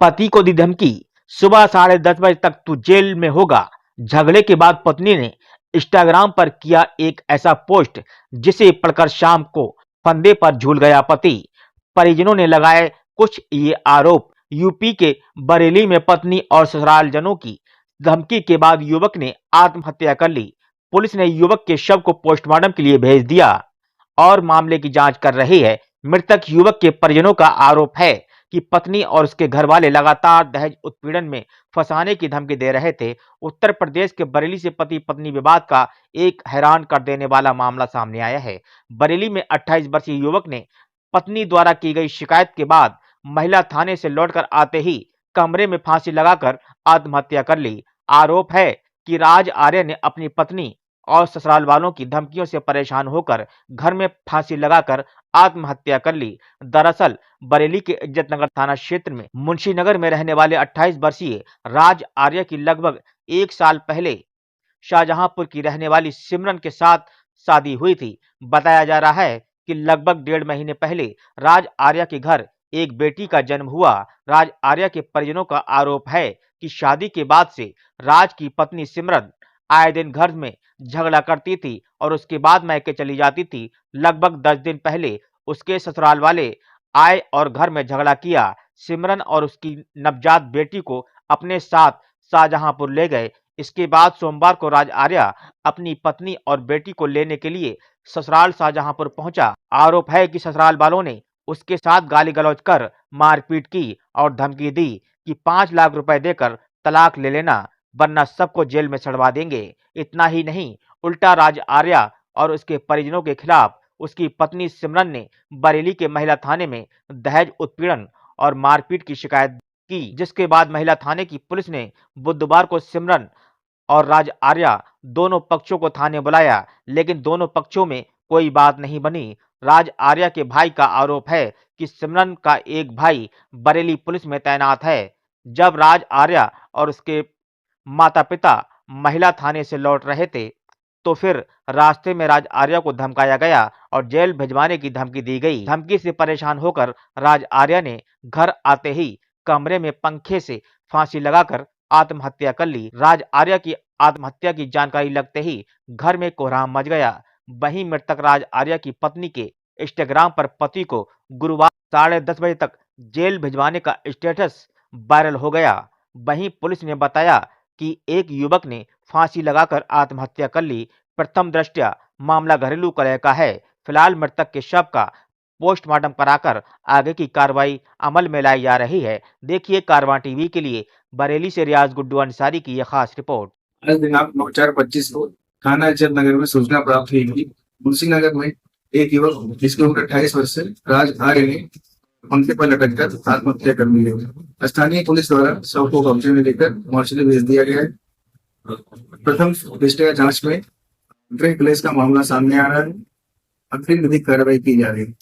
पति को दी धमकी, सुबह 10:30 बजे तक तू जेल में होगा। झगड़े के बाद पत्नी ने इंस्टाग्राम पर किया एक ऐसा पोस्ट जिसे पढ़कर शाम को फंदे पर झूल गया पति। परिजनों ने लगाए कुछ ये आरोप। यूपी के बरेली में पत्नी और ससुरालजनों की धमकी के बाद युवक ने आत्महत्या कर ली। पुलिस ने युवक के शव को पोस्टमार्टम के लिए भेज दिया और मामले की जांच कर रही है। मृतक युवक के परिजनों का आरोप है कि पत्नी और उसके घरवाले लगातार दहेज उत्पीड़न में फंसाने की धमकी दे रहे थे। उत्तर प्रदेश के बरेली से पति पत्नी विवाद का एक हैरान कर देने वाला मामला सामने आया है। बरेली में 28 वर्षीय युवक ने पत्नी द्वारा की गई शिकायत के बाद महिला थाने से लौटकर आते ही कमरे में फांसी लगाकर आत्महत्या कर ली। आरोप है कि राज आर्य ने अपनी पत्नी और ससुराल वालों की धमकियों से परेशान होकर घर में फांसी लगाकर आत्महत्या कर ली। दरअसल बरेली के इज्जतनगर थाना क्षेत्र में मुंशीनगर में रहने वाले 28 वर्षीय राज आर्य की लगभग 1 साल पहले शाहजहांपुर की रहने वाली सिमरन के साथ शादी हुई थी। बताया जा रहा है कि लगभग 1.5 महीने पहले राज आर्य के घर एक बेटी का जन्म हुआ। राज आर्य के परिजनों का आरोप है कि शादी के बाद से राज की पत्नी सिमरन आए दिन घर में झगड़ा करती थी और उसके बाद मायके चली जाती थी। लगभग 10 दिन पहले उसके ससुराल वाले आए और घर में झगड़ा किया। सिमरन और उसकी नवजात बेटी को अपने साथ शाहजहांपुर ले गए। इसके बाद सोमवार को राज आर्य अपनी पत्नी और बेटी को लेने के लिए ससुराल शाहजहांपुर पहुंचा। आरोप है कि ससुराल वालों ने उसके साथ गाली गलौज कर मारपीट की और धमकी दी कि 5 लाख रुपए देकर तलाक ले लेना वरना सबको जेल में चढ़वा देंगे। इतना ही नहीं, उल्टा राज आर्य और उसके परिजनों के खिलाफ उसकी पत्नी सिमरन ने बरेली के महिला थाने में दहेज उत्पीड़न और मारपीट की शिकायत की, जिसके बाद महिला थाने की पुलिस ने बुधवार को सिमरन और राज आर्य दोनों पक्षों को थाने बुलाया, लेकिन दोनों पक्षों में कोई बात नहीं बनी। राज आर्य के भाई का आरोप है कि सिमरन का एक भाई बरेली पुलिस में तैनात है। जब राज आर्य और उसके माता-पिता महिला थाने से लौट रहे थे, तो फिर रास्ते में राज आर्य को धमकाया गया और जेल भिजवाने की धमकी दी गई। धमकी से परेशान होकर राज आर्य ने घर आते ही कमरे में पंखे से फांसी लगाकर आत्महत्या कर ली। राज आर्य की आत्महत्या की जानकारी लगते ही घर में कोहराम मच गया। वहीं मृतक राज आर्य की पत्नी के इंस्टाग्राम पर पति को गुरुवार 10:30 बजे तक जेल भिजवाने का स्टेटस वायरल हो गया। वहीं पुलिस ने बताया कि एक युवक ने फांसी लगाकर आत्महत्या कर ली। प्रथम दृष्टया मामला घरेलू कलह का है। फिलहाल मृतक के शव का पोस्टमार्टम कराकर आगे की कार्रवाई अमल में लाई जा रही है। देखिए कारवां टीवी के लिए बरेली से रियाज गुड्डू अंसारी की यह खास रिपोर्ट। आज दिनांक 9/4/25 को थाना इज्जतनगर में सूचना प्राप्त हुई कि मुंशीनगर में एक युवक जिसकी उम्र 28 वर्ष है राज आर्य ने पंखे पर लटक कर आत्महत्या कर ली है। स्थानीय पुलिस द्वारा शव को कब्जे में लेकर मोर्चरी भेज दिया गया है। प्रथम दृष्टया जांच में ड्रग क्लेश का मामला सामने आ रहा है। अग्रिम विधिक कार्रवाई की जा रही है।